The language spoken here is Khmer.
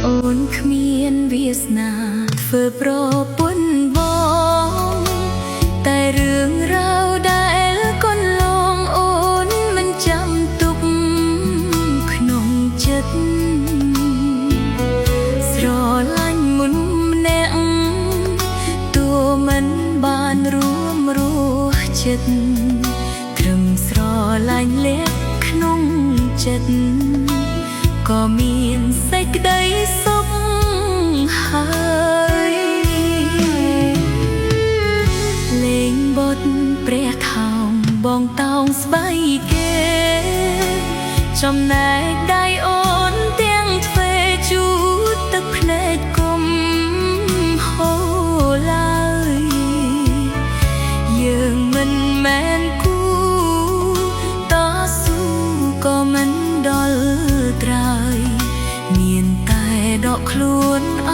អូនគ្មានវាសនាធ្វើប្រពន្ធបងតែរឿងរ៉ាវដែលកន្លងអូនមិនចាំទុកក្នុងចិត្តស្រឡាញ់មុនម្នាក់តួមិនបានរួមរស់ចិត្តត្រឹមស្រឡាញ់លះក្នុងចិត្តក៏មានសេចក្តីសុខហើយលេងបទព្រះថោងបងតោងស្បៃគេចំណែកដៃអូនទាំងទ្វេជូតទឹកភ្នែកគុំហូរឡើយយើងមិនមែនគូតស៊ូក៏មិនដល់ត្រើយមានតែដកខ្លួនអ